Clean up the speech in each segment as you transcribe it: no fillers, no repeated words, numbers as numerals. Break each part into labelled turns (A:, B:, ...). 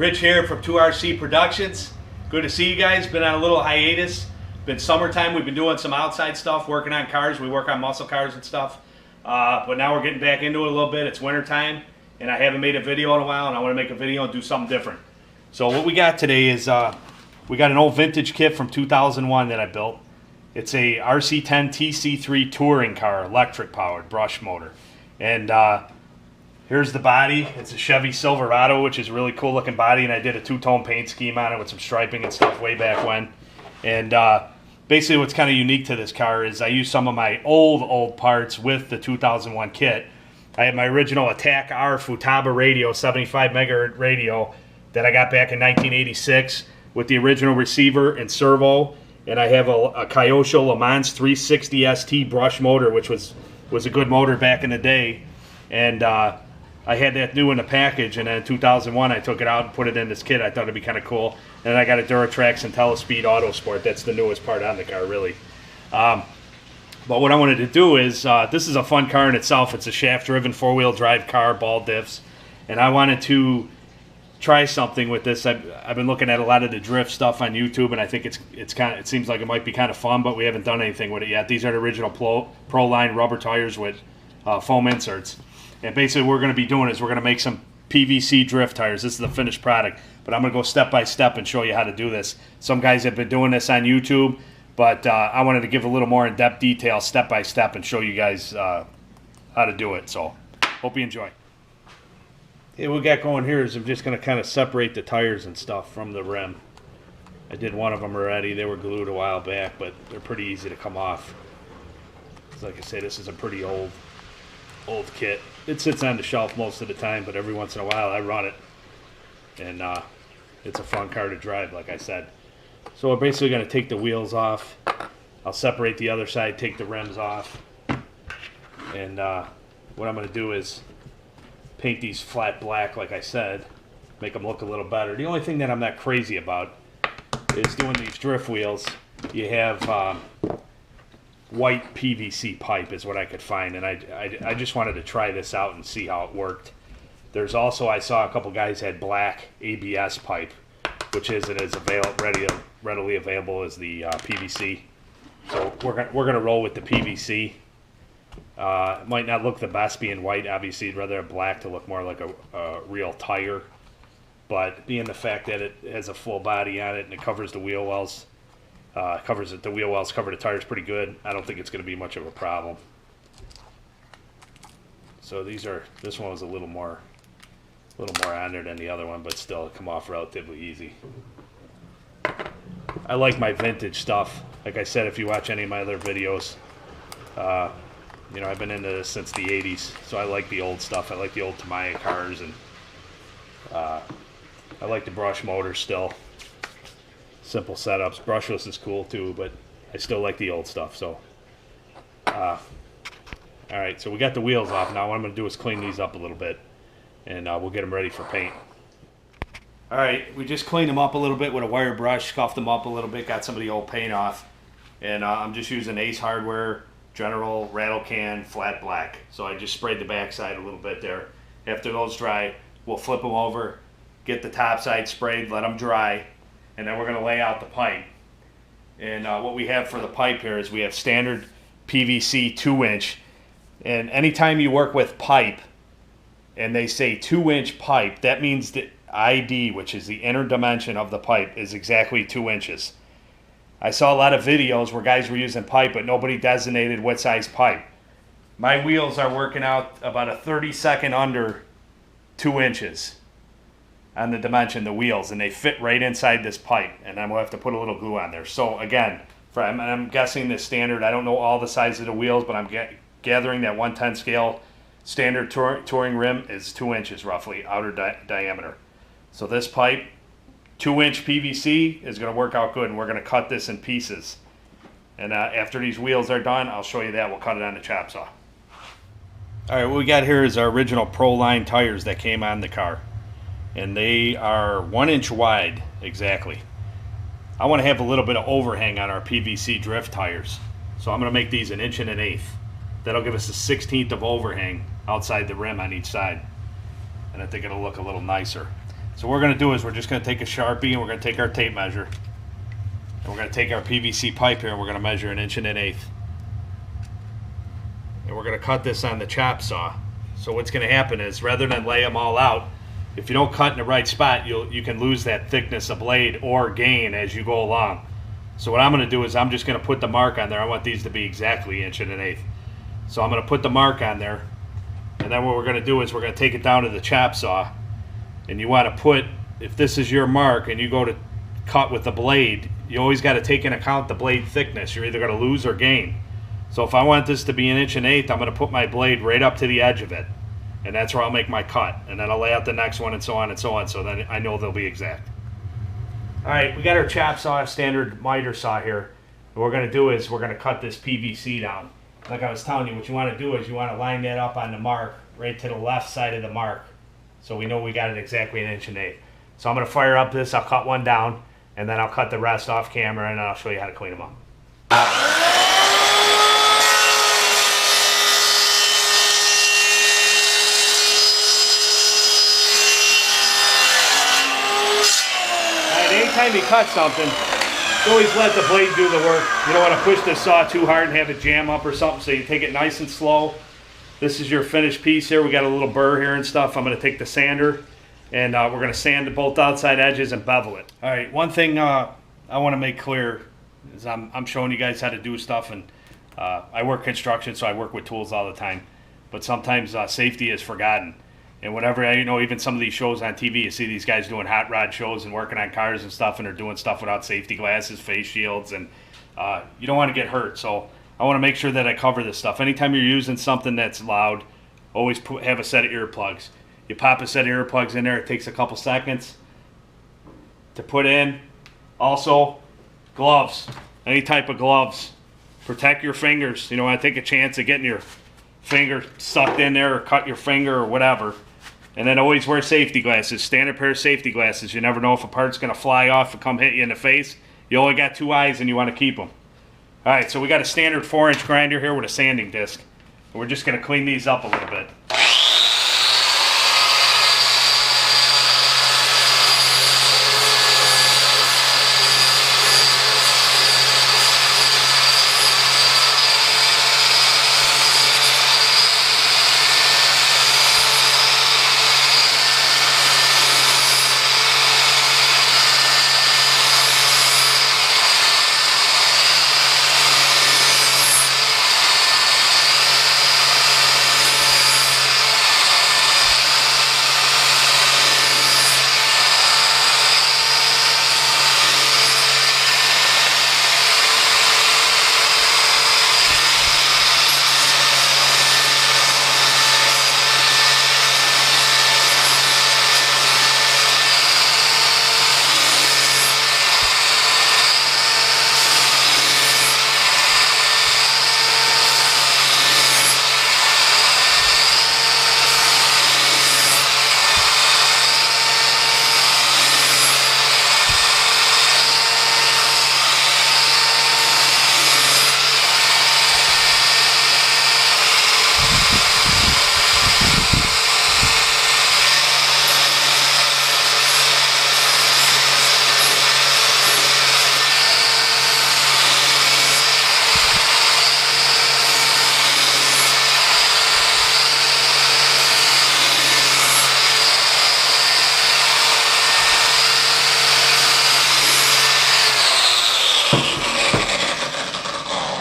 A: Rich here from 2RC Productions. Good to see you guys. Been on a little hiatus. Been summertime. We've been doing some outside stuff, working on cars. We work on muscle cars and stuff. But now we're getting back into it a little bit. It's winter time, and I haven't made a video in a while, and I want to make a video and do something different. So what we got today is we got an old vintage kit from 2001 that I built. It's a RC10 TC3 touring car, electric powered, brush motor. And here's the body. It's a Chevy Silverado, which is a really cool looking body, and I did a two-tone paint scheme on it with some striping and stuff way back when. And basically what's kind of unique to this car is I used some of my old parts with the 2001 kit. I have my original Attack R Futaba radio, 75 megahertz radio that I got back in 1986 with the original receiver and servo. And I have a Kyosho Le Mans 360 ST brush motor, which was a good motor back in the day. And I had that new in the package, and then in 2001 I took it out and put it in this kit. I thought it'd be kind of cool. And then I got a Duratrax IntelliSpeed Autosport. That's the newest part on the car, really. But what I wanted to do is, this is a fun car in itself. It's a shaft-driven four-wheel drive car, ball diffs. And I wanted to try something with this. I've been looking at a lot of the drift stuff on YouTube, and I think it seems like it might be kind of fun, but we haven't done anything with it yet. These are the original Pro Line rubber tires with foam inserts. And basically what we're going to be doing is we're going to make some PVC drift tires. This is the finished product, but I'm going to go step by step and show you how to do this. Some guys have been doing this on YouTube, but I wanted to give a little more in-depth detail step by step and show you guys how to do it. So hope you enjoy. Okay, what we got going here is I'm just going to kind of separate the tires and stuff from the rim. I did one of them already. They were glued a while back, but they're pretty easy to come off. So like I say, this is a pretty old kit. It sits on the shelf most of the time, but every once in a while I run it, and it's a fun car to drive, like I said. So we're basically going to take the wheels off. I'll separate the other side, take the rims off, and what I'm going to do is paint these flat black, like I said, make them look a little better. The only thing that I'm not crazy about is doing these drift wheels. You have white PVC pipe is what I could find, and I just wanted to try this out and see how it worked. There's also, I saw a couple guys had black ABS pipe, which isn't as readily available as the PVC. So we're gonna roll with the PVC. It might not look the best being white. Obviously, I'd rather have black to look more like a real tire. But being the fact that it has a full body on it and it covers the wheel wells, the wheel wells cover the tires pretty good, I don't think it's going to be much of a problem. So this one was a little more on there than the other one, but still it come off relatively easy. I like my vintage stuff. Like I said, if you watch any of my other videos, you know, I've been into this since the 80s, so I like the old stuff. I like the old Tamiya cars, and I like the brush motor still. Simple setups. Brushless is cool too, but I still like the old stuff. So, alright, so we got the wheels off. Now what I'm going to do is clean these up a little bit, and we'll get them ready for paint. Alright, we just cleaned them up a little bit with a wire brush, scuffed them up a little bit, got some of the old paint off, and I'm just using Ace Hardware General Rattle Can Flat Black. So I just sprayed the backside a little bit there. After those dry, we'll flip them over, get the top side sprayed, let them dry, and then we're going to lay out the pipe. And what we have for the pipe here is we have standard PVC 2-inch. And anytime you work with pipe and they say 2-inch pipe, that means the ID, which is the inner dimension of the pipe, is exactly 2 inches. I saw a lot of videos where guys were using pipe, but nobody designated what size pipe. My wheels are working out about a 32nd under 2 inches on the dimension, the wheels, and they fit right inside this pipe, and I'm going to have to put a little glue on there. So again, I'm guessing the standard, I don't know all the size of the wheels, but I'm gathering that 1/10 scale standard touring rim is 2 inches roughly, outer diameter. So this pipe, 2-inch PVC, is going to work out good, and we're going to cut this in pieces. And after these wheels are done, I'll show you that. We'll cut it on the chop saw. Alright, what we got here is our original Pro Line tires that came on the car. And they are 1 inch wide, exactly. I want to have a little bit of overhang on our PVC drift tires. So I'm going to make these 1 1/8 inches. That'll give us a 1/16 of overhang outside the rim on each side. And I think it'll look a little nicer. So what we're going to do is we're just going to take a Sharpie and we're going to take our tape measure. And we're going to take our PVC pipe here and we're going to measure 1 1/8 inches. And we're going to cut this on the chop saw. So what's going to happen is, rather than lay them all out, if you don't cut in the right spot, you can lose that thickness of blade or gain as you go along. So what I'm going to do is I'm just going to put the mark on there. I want these to be exactly 1 1/8 inches. So I'm going to put the mark on there. And then what we're going to do is we're going to take it down to the chop saw. And you want to put, if this is your mark and you go to cut with the blade, you always got to take into account the blade thickness. You're either going to lose or gain. So if I want this to be 1 1/8 inches, I'm going to put my blade right up to the edge of it. And that's where I'll make my cut. And then I'll lay out the next one and so on and so on. So then I know they'll be exact. All right, we got our chop saw, standard miter saw here. What we're going to do is we're going to cut this PVC down. Like I was telling you, what you want to do is you want to line that up on the mark right to the left side of the mark. So we know we got it exactly 1 1/8 inches. So I'm going to fire up this, I'll cut one down, and then I'll cut the rest off camera and I'll show you how to clean them up. Anytime you cut something, you always let the blade do the work. You don't want to push the saw too hard and have it jam up or something, so you take it nice and slow. This is your finished piece here. We got a little burr here and stuff. I'm going to take the sander and we're going to sand both outside edges and bevel it. All right, one thing I want to make clear is I'm showing you guys how to do stuff, and I work construction, so I work with tools all the time. But sometimes safety is forgotten. And whenever, even some of these shows on TV, you see these guys doing hot rod shows and working on cars and stuff, and they're doing stuff without safety glasses, face shields, and you don't want to get hurt. So I want to make sure that I cover this stuff. Anytime you're using something that's loud, always have a set of earplugs. You pop a set of earplugs in there, it takes a couple seconds to put in. Also, gloves, any type of gloves. Protect your fingers. You don't want to take a chance of getting your finger sucked in there or cut your finger or whatever. And then always wear safety glasses, standard pair of safety glasses. You never know if a part's going to fly off and come hit you in the face. You only got 2 eyes and you want to keep them. All right, so we got a standard 4-inch grinder here with a sanding disc. And we're just going to clean these up a little bit.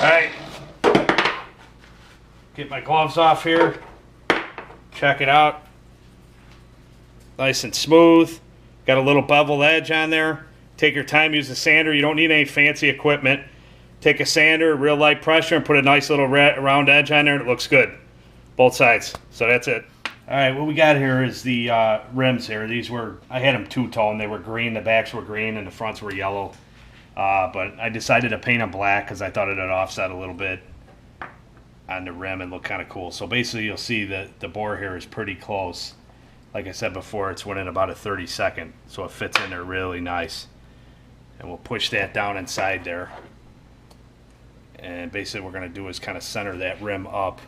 A: Alright, get my gloves off here, check it out, nice and smooth, got a little bevel edge on there. Take your time, use the sander, you don't need any fancy equipment. Take a sander, real light pressure, and put a nice little round edge on there, and it looks good, both sides. So that's it. Alright, what we got here is the rims here. These were, I had them two-tone, they were green, the backs were green, and the fronts were yellow. But I decided to paint them black because I thought it would offset a little bit on the rim and look kind of cool. So basically you'll see that the bore here is pretty close. Like I said before, it's within about a 32nd, so it fits in there really nice. And we'll push that down inside there. And basically what we're going to do is kind of center that rim up.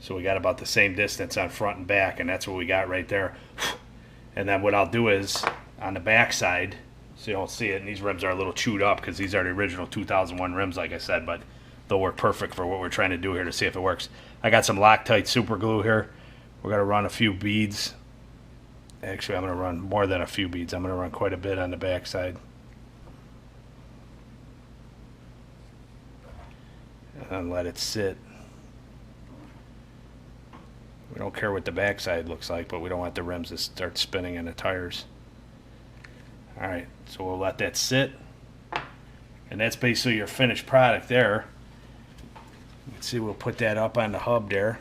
A: So we got about the same distance on front and back, and that's what we got right there. And then what I'll do is on the back side, so you don't see it, and these rims are a little chewed up because these are the original 2001 rims, like I said, but they'll work perfect for what we're trying to do here to see if it works. I got some Loctite super glue here. We're going to run a few beads. Actually, I'm going to run more than a few beads. I'm going to run quite a bit on the back side. And let it sit. We don't care what the back side looks like, but we don't want the rims to start spinning in the tires. Alright, so we'll let that sit. And that's basically your finished product there. You can see we'll put that up on the hub there.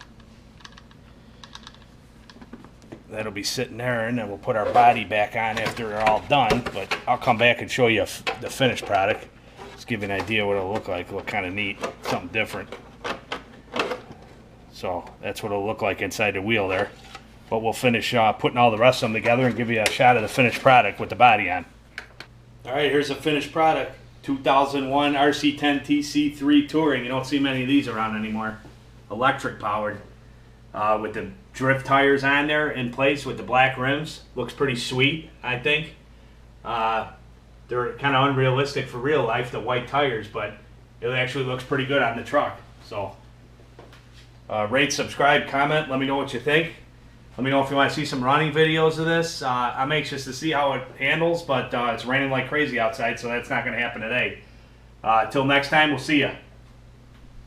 A: That'll be sitting there, and then we'll put our body back on after they're all done. But I'll come back and show you the finished product. Just give you an idea what it'll look like. It'll look kind of neat, something different. So that's what it'll look like inside the wheel there. But we'll finish putting all the rest of them together and give you a shot of the finished product with the body on. Alright, here's the finished product. 2001 RC10 TC3 Touring. You don't see many of these around anymore. Electric powered. With the drift tires on there in place with the black rims. Looks pretty sweet, I think. They're kind of unrealistic for real life, the white tires, but it actually looks pretty good on the truck. So, rate, subscribe, comment, let me know what you think. Let me know if you want to see some running videos of this. I'm anxious to see how it handles, but it's raining like crazy outside, so that's not going to happen today. Till next time, we'll see ya.